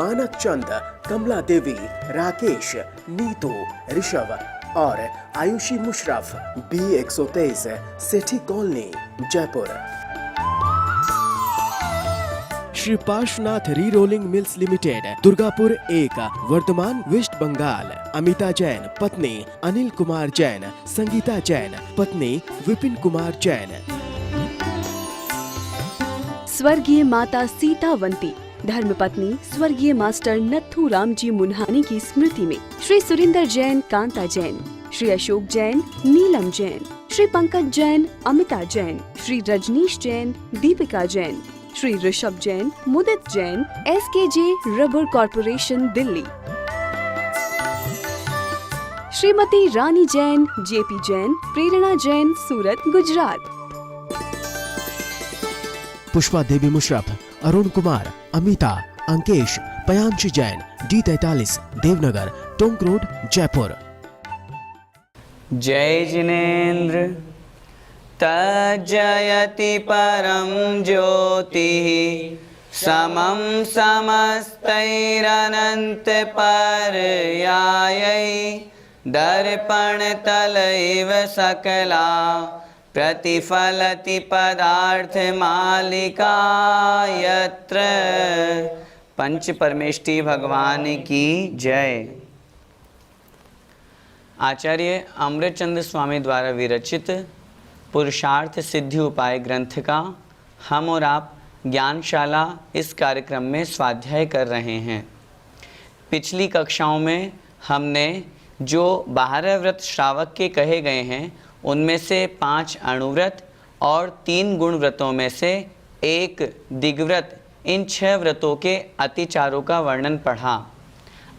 मानक चंद, कमला देवी, राकेश, नीतू, ऋषभ और Ayushi Musharraf, B123 Sethi colony, Jaipur. Shri Parshwanath re rolling mills limited, Durgapur 1, Bardhaman, West Bengal. Amita Jain, पत्नी अनिल कुमार जैन, संगीता जैन, पत्नी विपिन कुमार जैन। स्वर्गीय माता सीतावंती, धर्मपत्नी स्वर्गीय मास्टर नथु राम जी मुन्हानी की स्मृति में Shri Surinder Jain, Kanta Jain, Shri Ashok Jain, Neelam Jain, Shri Pankaj Jain, Amita Jain, Shri Rajneesh Jain, Deepika Jain, Shri Rishabh Jain, Mudit Jain, SKJ rubber corporation, Delhi. Shrimati Rani Jain, JP Jain, Prerna Jain, Surat, Gujarat. Pushpa Devi Musharraf, Arun Kumar, Amita, Ankesh, Payanshi Jain, D43, Devnagar, Tonk road, Jaipur. जय जिनेन्द्र तज्जयति परम ज्योतिः समं समस्तैरनन्त पर्यायै दर्पणतलैव सकला प्रतिफलति पदार्थ मालिका यत्र। पंच परमेष्टि भगवान की जय। आचार्य अमृतचंद्र स्वामी द्वारा विरचित पुरुषार्थ सिद्धि उपाय ग्रंथ का हम और आप ज्ञानशाला इस कार्यक्रम में स्वाध्याय कर रहे हैं। पिछली कक्षाओं में हमने जो 12 व्रत श्रावक के कहे गए हैं उनमें से 5 अणुव्रत और 3 गुण व्रतों में से 1 दिग्व्रत, इन 6 व्रतों के अतिचारों का वर्णन पढ़ा।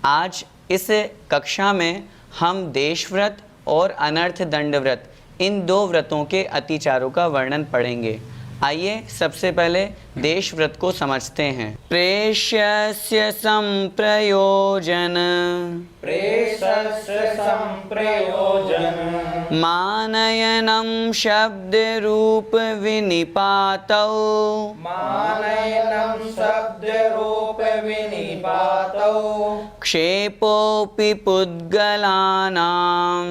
आज इस कक्षा में हम देश व्रत और अनर्थ दंड व्रत, इन 2 व्रतों के अतिचारों का वर्णन पढ़ेंगे। आइए सबसे पहले देश व्रत को समझते हैं। प्रेष्यस्य संप्रयोजन, मानयनं शब्द रूप विनिपातौ, क्षेपोऽपि पुद्गलानां,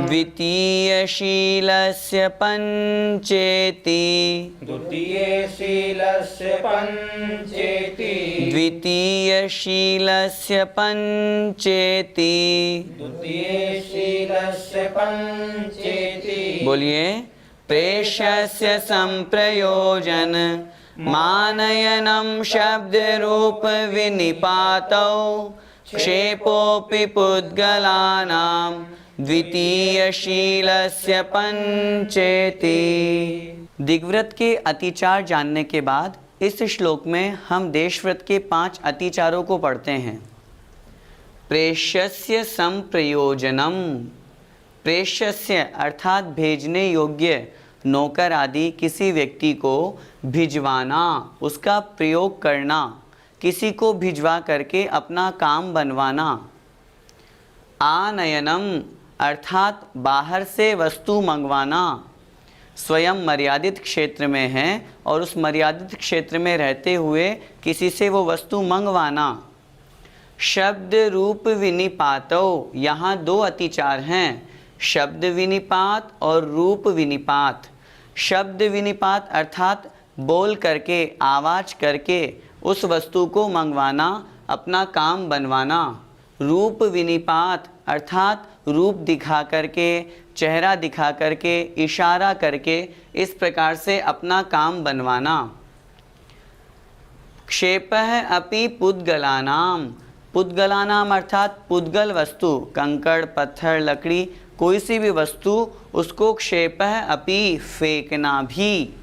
द्वितीयशीलस्य पंचेति, द्वितीयशीलस्य पंचेति। बोलिए। प्रेष्यस्य संप्रयोजन, मानयनं शब्द रूप विनिपातौ, क्षेपोऽपि पुद्गलानां, द्वितीयशीलस्य पंचेति। दिग्व्रत के अतिचार जानने के बाद इस श्लोक में हम देशव्रत के 5 अतिचारों को पढ़ते हैं। प्रेष्यस्य संप्रयोजनम, प्रेष्यस्य अर्थात भेजने योग्य नौकर आदि किसी व्यक्ति को भिजवाना, उसका प्रयोग करना, किसी को भिजवा करके अपना काम बनवाना। आनयनम अर्थात बाहर से वस्तु मंगवाना, स्वयं मर्यादित क्षेत्र में है और उस मर्यादित क्षेत्र में रहते हुए किसी से वो वस्तु मंगवाना। शब्द रूप विनिपातो, यहाँ 2 अतिचार हैं, शब्द विनिपात और रूप विनिपात। शब्द विनिपात अर्थात बोल करके, आवाज करके उस वस्तु को मंगवाना, अपना काम बनवाना। रूप विनिपात अर्थात रूप दिखा करके, चेहरा दिखा करके, इशारा करके इस प्रकार से अपना काम बनवाना। क्षेपः अपि पुद्गलानाम, पुद्गलानाम अर्थात पुद्गल वस्तु, कंकड़, पत्थर, लकड़ी, कोई सी भी वस्तु, उसको क्षेपः अपि फेंकना भी।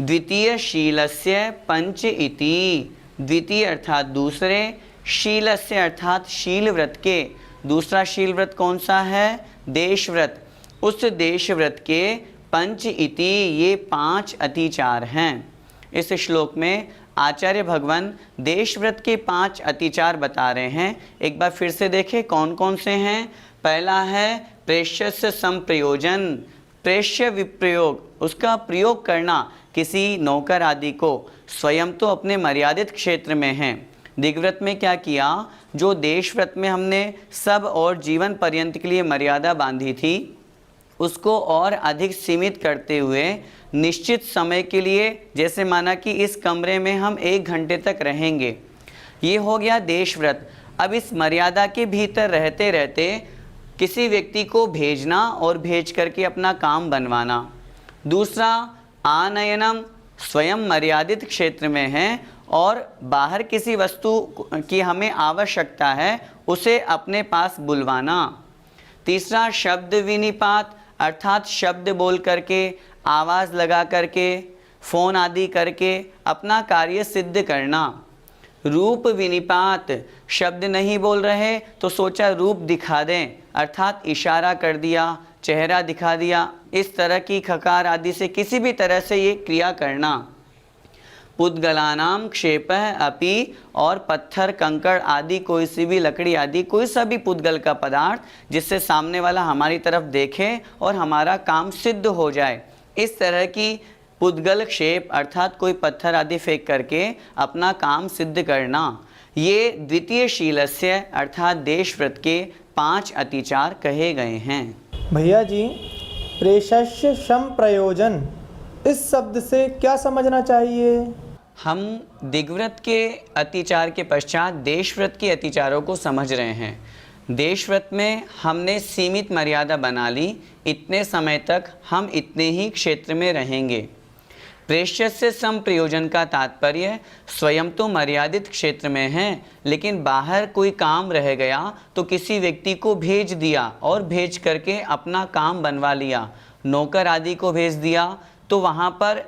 द्वितीय शीलस्य पंच इति, द्वितीय अर्थात दूसरे, शीलस्य अर्थात शील व्रत के, दूसरा शील व्रत कौन सा है? देश व्रत। उस देश व्रत के पंच इति, ये 5 अतिचार हैं। इस श्लोक में आचार्य भगवान देश व्रत के 5 अतिचार बता रहे हैं। एक बार फिर से देखें कौन कौन से हैं। पहला है प्रेष्यस्य संप्रयोजन, प्रेष्य विप्रयोग, उसका प्रयोग करना, किसी नौकर आदि को स्वयं तो अपने मर्यादित क्षेत्र में हैं। दिग्व्रत में क्या किया, जो देशव्रत में हमने सब और जीवन पर्यंत के लिए मर्यादा बांधी थी उसको और अधिक सीमित करते हुए निश्चित समय के लिए, जैसे माना कि इस कमरे में हम 1 घंटे तक रहेंगे, ये हो गया देशव्रत। अब इस मर्यादा के भीतर रहते रहते किसी व्यक्ति को भेजना और भेज करके अपना काम बनवाना। दूसरा आनयनम, स्वयं मर्यादित क्षेत्र में है और बाहर किसी वस्तु की हमें आवश्यकता है, उसे अपने पास बुलवाना। तीसरा शब्द विनिपात, अर्थात शब्द बोल करके, आवाज़ लगा करके, फ़ोन आदि करके अपना कार्य सिद्ध करना। रूप विनिपात, शब्द नहीं बोल रहे तो सोचा रूप दिखा दें, अर्थात इशारा कर दिया, चेहरा दिखा दिया, इस तरह की खकार आदि से किसी भी तरह से ये क्रिया करना। पुद्गलानाम क्षेपः अपि, और पत्थर कंकड़ आदि, कोई सी भी लकड़ी आदि, कोई सा भी पुद्गल का पदार्थ जिससे सामने वाला हमारी तरफ देखे और हमारा काम सिद्ध हो जाए, इस तरह की पुद्गल क्षेप अर्थात कोई पत्थर आदि फेंक करके अपना काम सिद्ध करना। ये द्वितीय शीलस्य अर्थात देशव्रत के 5 अतिचार कहे गए हैं। भैया जी, प्रेषस्य शम प्रयोजन, इस शब्द से क्या समझना चाहिए? हम दिग्व्रत के अतिचार के पश्चात देशव्रत के अतिचारों को समझ रहे हैं। देशव्रत में हमने सीमित मर्यादा बना ली, इतने समय तक हम इतने ही क्षेत्र में रहेंगे। प्रेष्य से सम प्रयोजन का तात्पर्य स्वयं तो मर्यादित क्षेत्र में हैं, लेकिन बाहर कोई काम रह गया तो किसी व्यक्ति को भेज दिया और भेज करके अपना काम बनवा लिया। नौकर आदि को भेज दिया तो वहाँ पर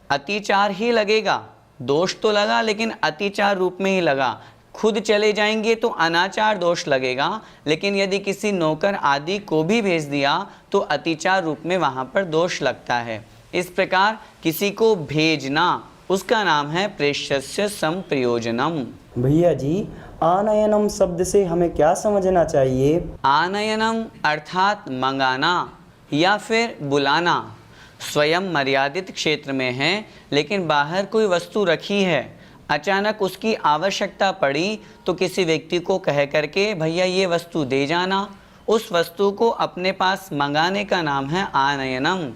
अतिचार ही लगेगा, दोष तो लगा लेकिन अतिचार रूप में ही लगा। खुद चले जाएंगे तो अनाचार दोष लगेगा, लेकिन यदि किसी नौकर आदि को भी भेज दिया तो अतिचार रूप में वहाँ पर दोष लगता है। इस प्रकार किसी को भेजना, उसका नाम है प्रेष्यस्य संप्रयोजनम। भैया जी, आनयनम शब्द से हमें क्या समझना चाहिए? आनयनम अर्थात मंगाना या फिर बुलाना। स्वयं मर्यादित क्षेत्र में है लेकिन बाहर कोई वस्तु रखी है, अचानक उसकी आवश्यकता पड़ी तो किसी व्यक्ति को कह करके भैया ये वस्तु दे जाना, उस वस्तु को अपने पास मंगाने का नाम है आनयनम।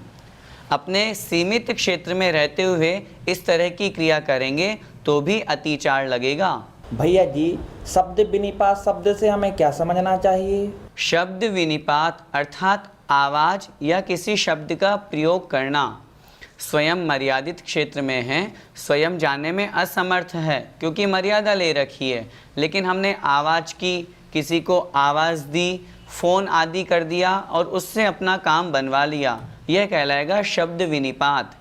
अपने सीमित क्षेत्र में रहते हुए इस तरह की क्रिया करेंगे तो भी अतिचार लगेगा। भैया जी, शब्द विनिपात शब्द से हमें क्या समझना चाहिए? शब्द विनिपात अर्थात आवाज़ या किसी शब्द का प्रयोग करना। स्वयं मर्यादित क्षेत्र में है, स्वयं जाने में असमर्थ है क्योंकि मर्यादा ले रखी है, लेकिन हमने आवाज़ की, किसी को आवाज़ दी, फ़ोन आदि कर दिया और उससे अपना काम बनवा लिया, यह कहलाएगा शब्द विनिपात।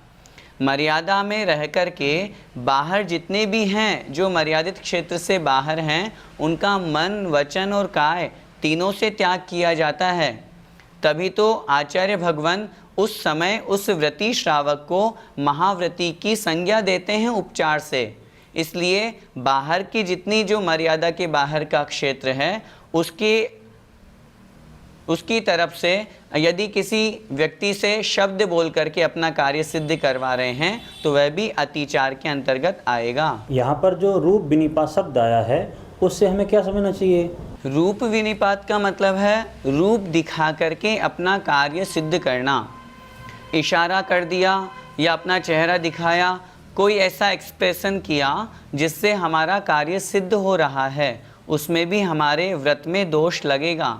मर्यादा में रह कर के बाहर जितने भी हैं जो मर्यादित क्षेत्र से बाहर हैं, उनका मन, वचन और काय तीनों से त्याग किया जाता है। तभी तो आचार्य भगवान उस समय उस व्रती श्रावक को महाव्रती की संज्ञा देते हैं उपचार से। इसलिए बाहर की जितनी जो मर्यादा के बाहर का क्षेत्र है उसकी तरफ से यदि किसी व्यक्ति से शब्द बोल करके अपना कार्य सिद्ध करवा रहे हैं तो वह भी अतिचार के अंतर्गत आएगा। यहाँ पर जो रूप विनिपात शब्द आया है उससे हमें क्या समझना चाहिए? रूप विनिपात का मतलब है रूप दिखा करके अपना कार्य सिद्ध करना। इशारा कर दिया या अपना चेहरा दिखाया, कोई ऐसा एक्सप्रेशन किया जिससे हमारा कार्य सिद्ध हो रहा है, उसमें भी हमारे व्रत में दोष लगेगा,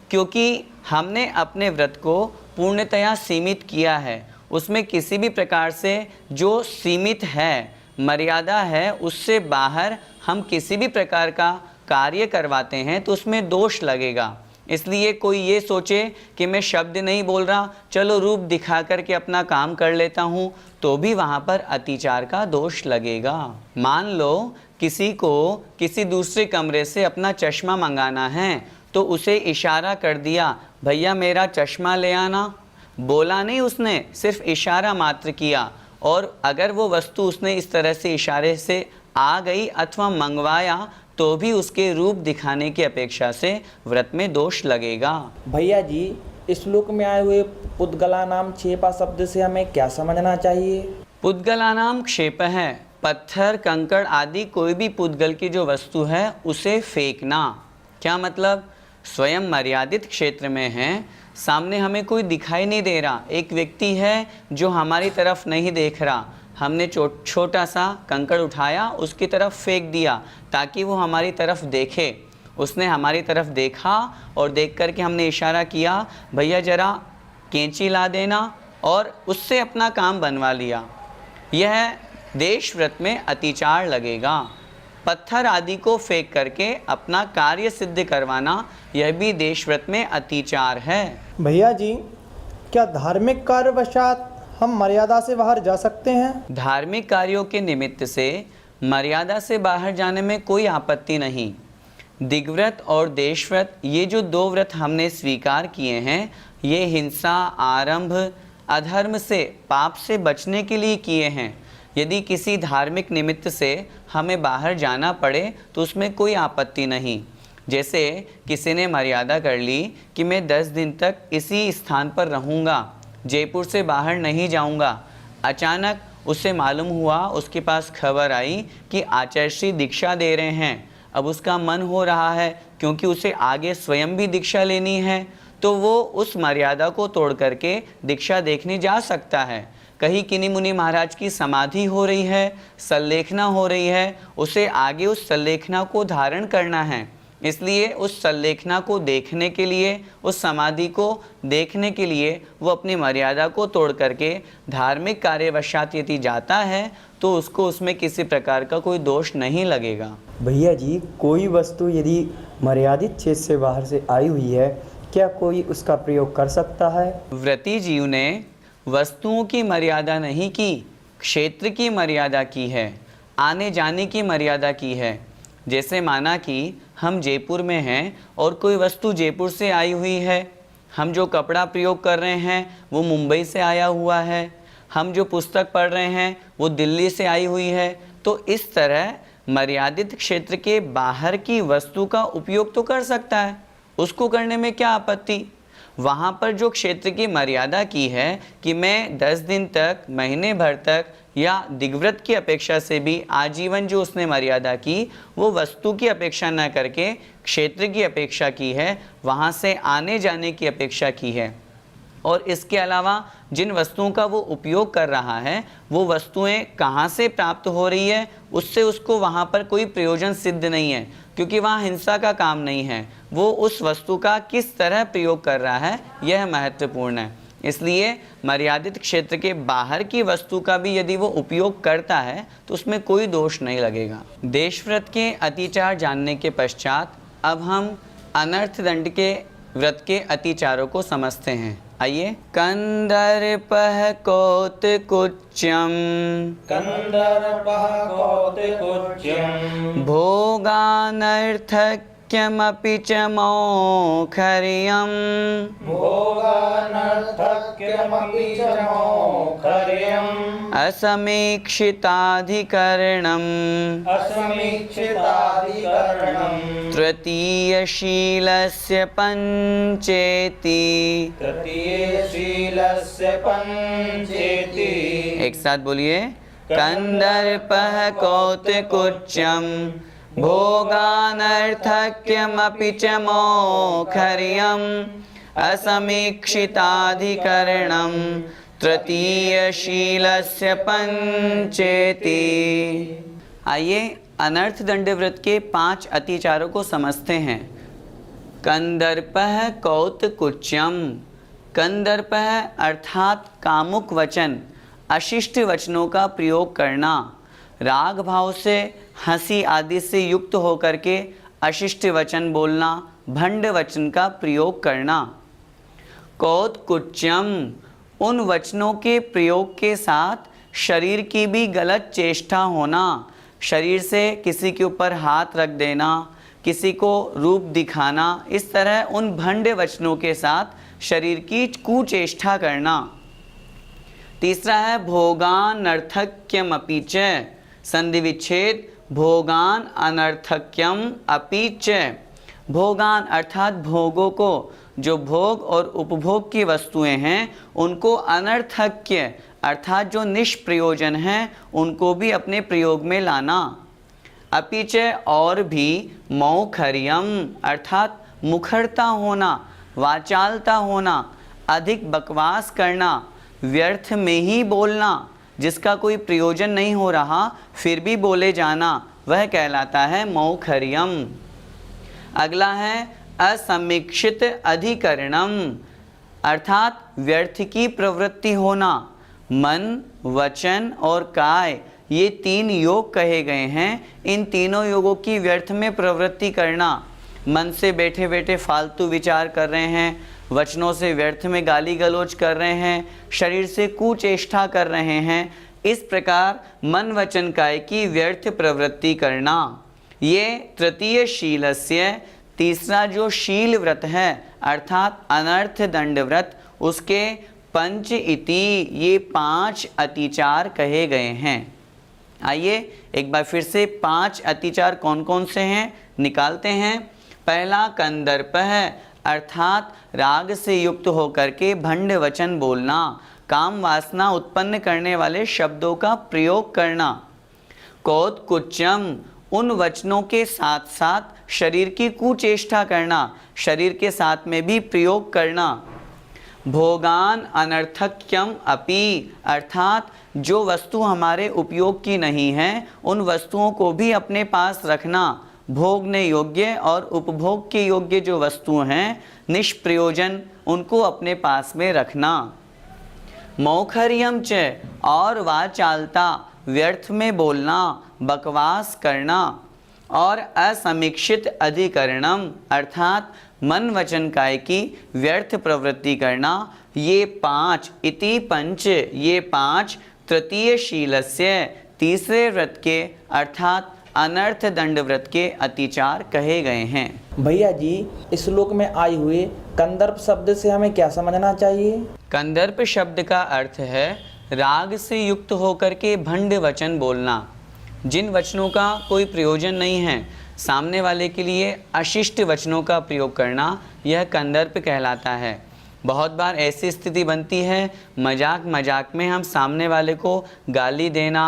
क्योंकि हमने अपने व्रत को पूर्णतया सीमित किया है। उसमें किसी भी प्रकार से जो सीमित है, मर्यादा है, उससे बाहर हम किसी भी प्रकार का कार्य करवाते हैं तो उसमें दोष लगेगा। इसलिए कोई ये सोचे कि मैं शब्द नहीं बोल रहा, चलो रूप दिखा करके अपना काम कर लेता हूँ, तो भी वहाँ पर अतिचार का दोष लगेगा। मान लो किसी को किसी दूसरे कमरे से अपना चश्मा मंगाना है तो उसे इशारा कर दिया, भैया मेरा चश्मा ले आना। बोला नहीं उसने, सिर्फ इशारा मात्र किया, और अगर वो वस्तु उसने इस तरह से इशारे से आ गई अथवा मंगवाया तो भी उसके रूप दिखाने की अपेक्षा से व्रत में दोष लगेगा। भैया जी, इस श्लोक में आए हुए पुद्गला नाम छेपा शब्द से हमें क्या समझना चाहिए? पुद्गलानाम क्षेप है, पत्थर कंकड़ आदि कोई भी पुद्गल की जो वस्तु है उसे फेंकना। क्या मतलब? स्वयं मर्यादित क्षेत्र में है, सामने हमें कोई दिखाई नहीं दे रहा, एक व्यक्ति है जो हमारी तरफ नहीं देख रहा, हमने छोटा सा कंकड़ उठाया उसकी तरफ फेंक दिया ताकि वो हमारी तरफ देखे। उसने हमारी तरफ देखा और देख कर के हमने इशारा किया, भैया जरा कैंची ला देना, और उससे अपना काम बनवा लिया। यह देश व्रत में अतिचार लगेगा। पत्थर आदि को फेंक करके अपना कार्य सिद्ध करवाना, यह भी देश व्रत में अतिचार है। भैया जी, क्या धार्मिक कार्यवशात हम मर्यादा से बाहर जा सकते हैं? धार्मिक कार्यों के निमित्त से मर्यादा से बाहर जाने में कोई आपत्ति नहीं। दिग्व्रत और देशव्रत, ये जो दो व्रत हमने स्वीकार किए हैं, ये हिंसा, आरंभ, अधर्म से, पाप से बचने के लिए किए हैं। यदि किसी धार्मिक निमित्त से हमें बाहर जाना पड़े तो उसमें कोई आपत्ति नहीं। जैसे किसी ने मर्यादा कर ली कि मैं 10 दिन तक इसी स्थान पर रहूँगा, जयपुर से बाहर नहीं जाऊँगा। अचानक उसे मालूम हुआ, उसके पास खबर आई कि आचार्य श्री दीक्षा दे रहे हैं। अब उसका मन हो रहा है क्योंकि उसे आगे स्वयं भी दीक्षा लेनी है, तो वो उस मर्यादा को तोड़ करके दीक्षा देखने जा सकता है। कहीं किन्हीं मुनि महाराज की समाधि हो रही है, सल्लेखना हो रही है, उसे आगे उस सल्लेखना को धारण करना है, इसलिए उस सल्लेखना को देखने के लिए, उस समाधि को देखने के लिए वो अपनी मर्यादा को तोड़ करके धार्मिक कार्यवशात यदि जाता है तो उसको उसमें किसी प्रकार का कोई दोष नहीं लगेगा। भैया जी, कोई वस्तु यदि मर्यादित क्षेत्र से बाहर से आई हुई है, क्या कोई उसका प्रयोग कर सकता है? व्रती जीव ने वस्तुओं की मर्यादा नहीं की, क्षेत्र की मर्यादा की है, आने जाने की मर्यादा की है। जैसे माना कि हम जयपुर में हैं और कोई वस्तु जयपुर से आई हुई है, हम जो कपड़ा प्रयोग कर रहे हैं वो मुंबई से आया हुआ है, हम जो पुस्तक पढ़ रहे हैं वो दिल्ली से आई हुई है, तो इस तरह मर्यादित क्षेत्र के बाहर की वस्तु का उपयोग तो कर सकता है, उसको करने में क्या आपत्ति। वहाँ पर जो क्षेत्र की मर्यादा की है कि मैं 10 दिन तक, महीने भर तक, या दिग्व्रत की अपेक्षा से भी आजीवन जो उसने मर्यादा की वो वस्तु की अपेक्षा न करके क्षेत्र की अपेक्षा की है, वहाँ से आने जाने की अपेक्षा की है। और इसके अलावा जिन वस्तुओं का वो उपयोग कर रहा है वो वस्तुएं कहाँ से प्राप्त हो रही है उससे उसको वहाँ पर कोई प्रयोजन सिद्ध नहीं है, क्योंकि वहाँ हिंसा का काम नहीं है। वो उस वस्तु का किस तरह प्रयोग कर रहा है यह महत्वपूर्ण है। इसलिए मर्यादित क्षेत्र के बाहर की वस्तु का भी यदि वो उपयोग करता है तो उसमें कोई दोष नहीं लगेगा। देशव्रत के अतिचार जानने के पश्चात अब हम अनर्थ दंड के व्रत के अतिचारों को समझते हैं। आइए। कंदर्पः कौतकुच्यम् भोगानर्थक्यमपि च मौखर्यम् असमीक्षिताधिकरणम् तृतीयशीलस्य पंचेति। एक साथ बोलिए। कंदर्पः कौतकुच्यम् भोगानर्थक्यमपि च मौखर्यम् असमीक्षिताधिकरणम् तृतीयशीलस्य पंचेति। आइए अनर्थ दंड व्रत के 5 अतिचारों को समझते हैं। कंदर्पः कौतकुच्यम्। कंदर्पः अर्थात कामुक वचन, अशिष्ट वचनों का प्रयोग करना, राग भाव से, हंसी आदि से युक्त होकर के अशिष्ट वचन बोलना, भंड वचन का प्रयोग करना। कौतकुच्यम, उन वचनों के प्रयोग के साथ शरीर की भी गलत चेष्टा होना, शरीर से किसी के ऊपर हाथ रख देना, किसी को रूप दिखाना, इस तरह उन भंड वचनों के साथ शरीर की कुचेष्टा करना। तीसरा है भोगान अनर्थक्यम अपि च। संधि विच्छेद भोगान अनर्थक्यम अपि च। भोगान अर्थात भोगों को, जो भोग और उपभोग की वस्तुएं हैं उनको अनर्थक्य अर्थात जो निष्प्रयोजन हैं उनको भी अपने प्रयोग में लाना। अपि च और भी मौखर्यम अर्थात मुखरता होना, वाचालता होना, अधिक बकवास करना, व्यर्थ में ही बोलना, जिसका कोई प्रयोजन नहीं हो रहा फिर भी बोले जाना, वह कहलाता है मौखर्यम। अगला है असमीक्षित अधिकरणम अर्थात व्यर्थ की प्रवृत्ति होना। मन, वचन और काय ये 3 योग कहे गए हैं। इन तीनों योगों की व्यर्थ में प्रवृत्ति करना, मन से बैठे बैठे फालतू विचार कर रहे हैं, वचनों से व्यर्थ में गाली गलौज कर रहे हैं, शरीर से कुचेष्टा कर रहे हैं, इस प्रकार मन वचन काय की व्यर्थ प्रवृत्ति करना। ये तृतीय शीलस्य तीसरा जो शील व्रत है अर्थात अनर्थ दंड व्रत, उसके पंच इति ये 5 अतिचार कहे गए हैं। आइए एक बार फिर से 5 अतिचार कौन कौन से हैं निकालते हैं। पहला कंदर्प है अर्थात राग से युक्त होकर के भंड वचन बोलना, काम वासना उत्पन्न करने वाले शब्दों का प्रयोग करना। कौतकुच्चम उन वचनों के साथ साथ शरीर की कुचेष्टा करना, शरीर के साथ में भी प्रयोग करना। भोगान अनर्थक्यम अपि अर्थात जो वस्तु हमारे उपयोग की नहीं है उन वस्तुओं को भी अपने पास रखना। भोगने योग्य और उपभोग के योग्य जो वस्तु हैं निष्प्रयोजन, उनको अपने पास में रखना। मौखर्यम च और वाचालता व्यर्थ में बोलना, बकवास करना। और असमीक्षित अधिकरणम अर्थात मन वचन काय की व्यर्थ प्रवृत्ति करना। ये 5 इति पंच ये 5 तृतीय शीलस्य तीसरे व्रत के अर्थात अनर्थ दंड व्रत के अतिचार कहे गए हैं। भैया जी इस श्लोक में आए हुए कंदर्प शब्द से हमें क्या समझना चाहिए? कंदर्प शब्द का अर्थ है राग से युक्त होकर के भंड वचन बोलना, जिन वचनों का कोई प्रयोजन नहीं है, सामने वाले के लिए अशिष्ट वचनों का प्रयोग करना, यह कंदर्प कहलाता है। बहुत बार ऐसी स्थिति बनती है मजाक मजाक में हम सामने वाले को गाली देना,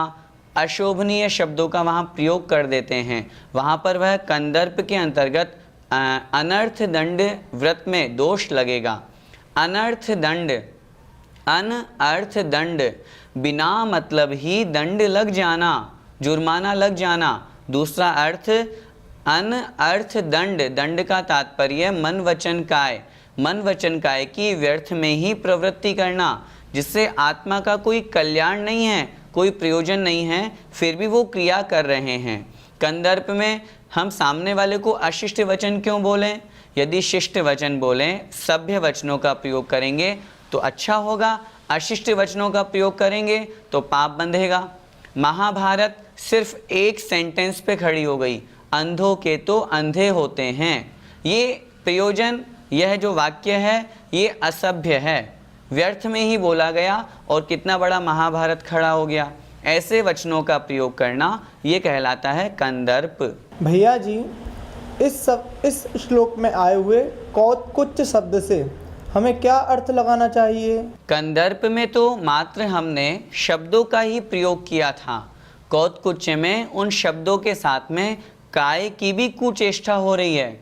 अशोभनीय शब्दों का वहाँ प्रयोग कर देते हैं, वहाँ पर वह कंदर्प के अंतर्गत अनर्थ दंड व्रत में दोष लगेगा। अनर्थ दंड अनअर्थ दंड बिना मतलब ही दंड लग जाना, जुर्माना लग जाना। दूसरा अर्थ अनअर्थ दंड, दंड का तात्पर्य मन वचन काय, मन वचन काय की व्यर्थ में ही प्रवृत्ति करना, जिससे आत्मा का कोई कल्याण नहीं है, कोई प्रयोजन नहीं है, फिर भी वो क्रिया कर रहे हैं। कंदर्प में हम सामने वाले को अशिष्ट वचन क्यों बोलें? यदि शिष्ट वचन बोलें, सभ्य वचनों का प्रयोग करेंगे तो अच्छा होगा, अशिष्ट वचनों का प्रयोग करेंगे तो पाप बंधेगा। महाभारत सिर्फ एक सेंटेंस पे खड़ी हो गई, अंधों के तो अंधे होते हैं। ये प्रयोजन, यह जो वाक्य है ये असभ्य है, व्यर्थ में ही बोला गया और कितना बड़ा महाभारत खड़ा हो गया। ऐसे वचनों का प्रयोग करना ये कहलाता है कंदर्प। भैया जी इस श्लोक में आए हुए कौतकुच्च शब्द से हमें क्या अर्थ लगाना चाहिए? कंदर्प में तो मात्र हमने शब्दों का ही प्रयोग किया था, कौतकुच्च में उन शब्दों के साथ में काय की भी कुचेष्टा हो रही है।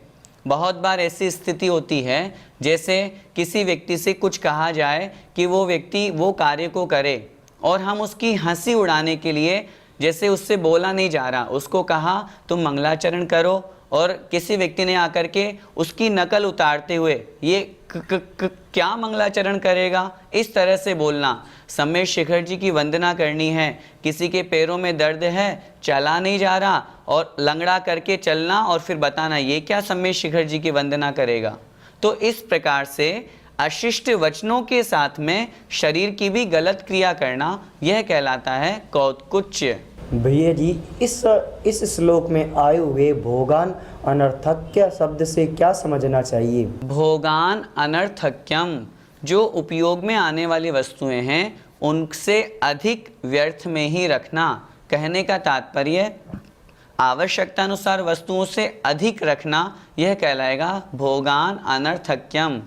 बहुत बार ऐसी स्थिति होती है जैसे किसी व्यक्ति से कुछ कहा जाए कि वो व्यक्ति वो कार्य को करे और हम उसकी हंसी उड़ाने के लिए, जैसे उससे बोला नहीं जा रहा, उसको कहा तुम मंगलाचरण करो, और किसी व्यक्ति ने आकर के उसकी नकल उतारते हुए ये क्या मंगलाचरण करेगा, इस तरह से बोलना। सम्यक शिखर जी की वंदना करनी है, किसी के पैरों में दर्द है, चला नहीं जा रहा, और लंगड़ा करके चलना और फिर बताना ये क्या सम्यक शिखर जी की वंदना करेगा। तो इस प्रकार से अशिष्ट वचनों के साथ में शरीर की भी गलत क्रिया करना, यह कहलाता है कौतकुच्च। भैया जी इस श्लोक में आए हुए भोगान अनर्थक्य शब्द से क्या समझना चाहिए? भोगान अनर्थक्यम, जो उपयोग में आने वाली वस्तुएं हैं उनसे अधिक व्यर्थ में ही रखना। कहने का तात्पर्य आवश्यकता अनुसार वस्तुओं से अधिक रखना, यह कहलाएगा भोगान अनर्थक्यम।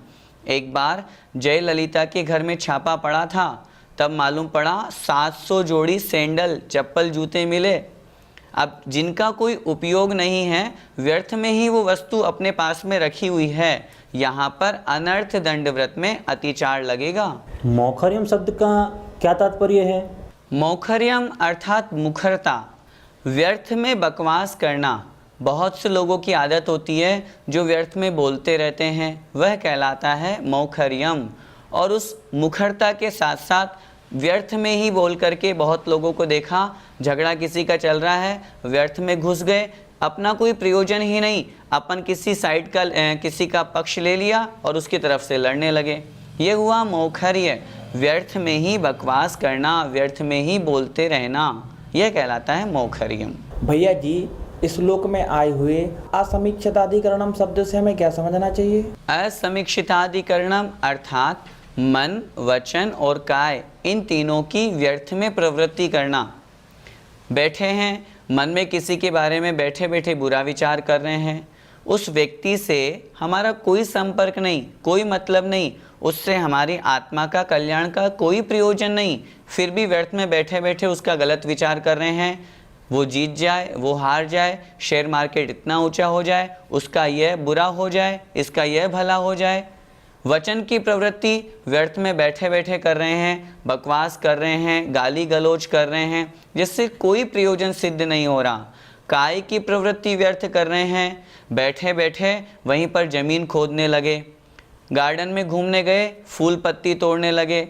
एक बार जयललिता के घर में छापा पड़ा था तब मालूम पड़ा 700 जोड़ी सैंडल चप्पल जूते मिले। अब जिनका कोई उपयोग नहीं है, व्यर्थ में ही वो वस्तु अपने पास में रखी हुई है, यहाँ पर अनर्थ दंड व्रत में अतिचार लगेगा। मौखर्यम शब्द का क्या तात्पर्य है? मौखर्यम अर्थात मुखरता, व्यर्थ में बकवास करना। बहुत से लोगों की आदत होती है जो व्यर्थ में बोलते रहते हैं, वह कहलाता है मौखर्यम। और उस मुखरता के साथ साथ व्यर्थ में ही बोल करके बहुत लोगों को देखा, झगड़ा किसी का चल रहा है, व्यर्थ में घुस गए, अपना कोई प्रयोजन ही नहीं, अपन किसी साइड का किसी का पक्ष ले लिया और उसकी तरफ से लड़ने लगे। ये हुआ मौखर्य, व्यर्थ में ही बकवास करना, व्यर्थ में ही बोलते रहना, यह कहलाता है मौखर्यम। भैया जी, इस श्लोक में आए हुए असमीक्षिताधिकरणम शब्द से हमें क्या समझना चाहिए? असमीक्षिताधिकरणम अर्थात मन, वचन और काय, इन तीनों की व्यर्थ में प्रवृत्ति करना। बैठे हैं, मन में किसी के बारे में बैठे बैठे बुरा विचार कर रहे हैं, उस व्यक्ति से हमारा कोई संपर्क नहीं, कोई मतलब नहीं, उससे हमारी आत्मा का कल्याण का कोई प्रयोजन नहीं, फिर भी व्यर्थ में बैठे बैठे उसका गलत विचार कर रहे हैं। वो जीत जाए, वो हार जाए, शेयर मार्केट इतना ऊंचा हो जाए, उसका यह बुरा हो जाए, इसका यह भला हो जाए। वचन की प्रवृत्ति व्यर्थ में बैठे बैठे कर रहे हैं, बकवास कर रहे हैं, गाली गलौज कर रहे हैं, जिससे कोई प्रयोजन सिद्ध नहीं हो रहा। काय की प्रवृत्ति व्यर्थ कर रहे हैं, बैठे बैठे वहीं पर ज़मीन खोदने लगे, गार्डन में घूमने गए, फूल पत्ती तोड़ने लगे,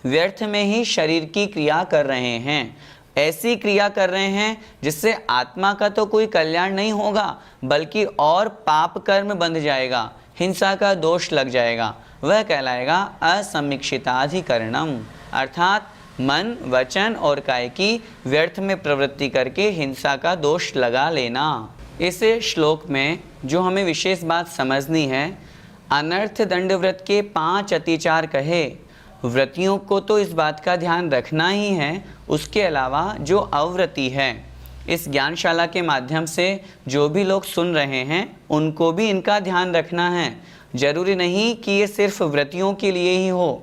व्यर्थ में ही शरीर की क्रिया कर रहे हैं। ऐसी क्रिया कर रहे हैं जिससे आत्मा का तो कोई कल्याण नहीं होगा, बल्कि और पाप कर्म बंध जाएगा, हिंसा का दोष लग जाएगा, वह कहलाएगा असमीक्षिताधिकरणम। अर्थात मन, वचन और काय की व्यर्थ में प्रवृत्ति करके हिंसा का दोष लगा लेना। इस श्लोक में जो हमें विशेष बात समझनी है, अनर्थ दंड व्रत के 5 अतिचार कहे। व्रतियों को तो इस बात का ध्यान रखना ही है, उसके अलावा जो अव्रती है, इस ज्ञानशाला के माध्यम से जो भी लोग सुन रहे हैं उनको भी इनका ध्यान रखना है। जरूरी नहीं कि ये सिर्फ व्रतियों के लिए ही हो।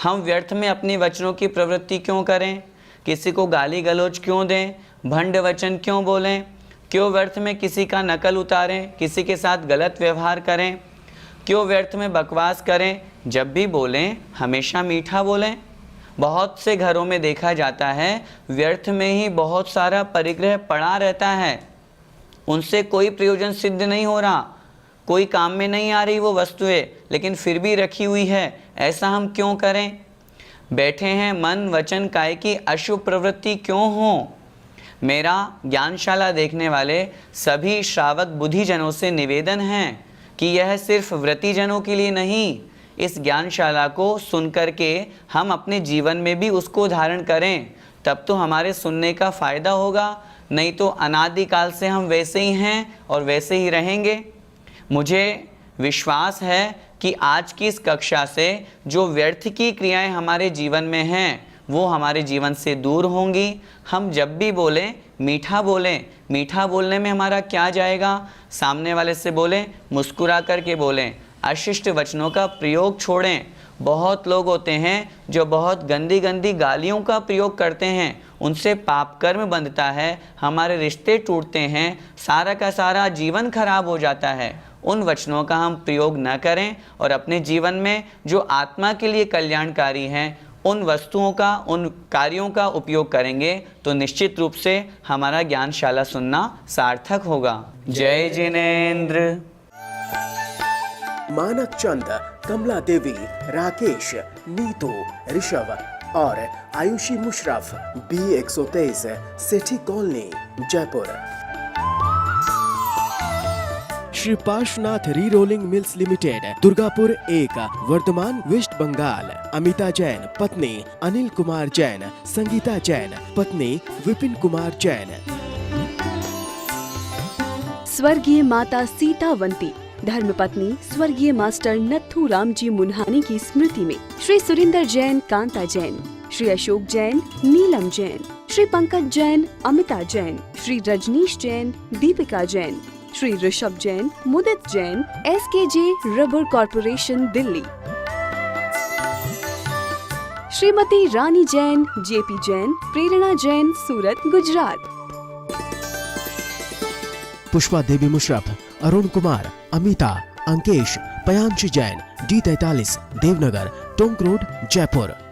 हम व्यर्थ में अपने वचनों की प्रवृत्ति क्यों करें, किसी को गाली गलौज क्यों दें, भंड वचन क्यों बोलें, क्यों व्यर्थ में किसी का नकल उतारें, किसी के साथ गलत व्यवहार करें, क्यों व्यर्थ में बकवास करें। जब भी बोलें हमेशा मीठा बोलें। बहुत से घरों में देखा जाता है व्यर्थ में ही बहुत सारा परिग्रह पड़ा रहता है, उनसे कोई प्रयोजन सिद्ध नहीं हो रहा, कोई काम में नहीं आ रही वो वस्तुएं, लेकिन फिर भी रखी हुई है। ऐसा हम क्यों करें? बैठे हैं, मन वचन काय की अशुभ प्रवृत्ति क्यों हो? मेरा ज्ञानशाला देखने वाले सभी श्रावक बुद्धिजनों से निवेदन है कि यह सिर्फ व्रतीजनों के लिए नहीं, इस ज्ञानशाला को सुनकर के हम अपने जीवन में भी उसको धारण करें, तब तो हमारे सुनने का फ़ायदा होगा, नहीं तो अनादिकाल से हम वैसे ही हैं और वैसे ही रहेंगे। मुझे विश्वास है कि आज की इस कक्षा से जो व्यर्थ की क्रियाएं हमारे जीवन में हैं वो हमारे जीवन से दूर होंगी। हम जब भी बोलें मीठा बोलें। मीठा बोलने में हमारा क्या जाएगा? सामने वाले से बोलें, मुस्कुरा करके बोलें, अशिष्ट वचनों का प्रयोग छोड़ें। बहुत लोग होते हैं जो बहुत गंदी गंदी गालियों का प्रयोग करते हैं, उनसे पाप कर्म बंधता है, हमारे रिश्ते टूटते हैं, सारा का सारा जीवन खराब हो जाता है। उन वचनों का हम प्रयोग न करें और अपने जीवन में जो आत्मा के लिए कल्याणकारी हैं उन वस्तुओं का, उन कार्यों का उपयोग करेंगे तो निश्चित रूप से हमारा ज्ञानशाला सुनना सार्थक होगा। जय जिनेंद्र। मानक चंद, कमला देवी, राकेश, नीतू, ऋषभ और Ayushi Musharraf, B123, Sethi colony, Jaipur. Shri Parshwanath re rolling mills limited, Durgapur 1, Bardhaman, West Bengal. Amita Jain, पत्नी अनिल कुमार जैन, संगीता जैन, पत्नी विपिन कुमार जैन। स्वर्गीय माता सीतावंती, धर्मपत्नी स्वर्गीय मास्टर नथुराम जी मुन्हानी की स्मृति में Shri Surinder Jain, Kanta Jain, Shri Ashok Jain, Neelam Jain, Shri Pankaj Jain, Amita Jain, Shri Rajneesh Jain, Deepika Jain, Shri Rishabh Jain, Mudit Jain, SKJ rubber corporation, Delhi. Shrimati Rani Jain, JP Jain, Prerna Jain, Surat, Gujarat. Pushpa Devi Musharraf, Arun Kumar, Amita, Ankesh, Payanshi Jain, D43, Devnagar, Tonk road, Jaipur.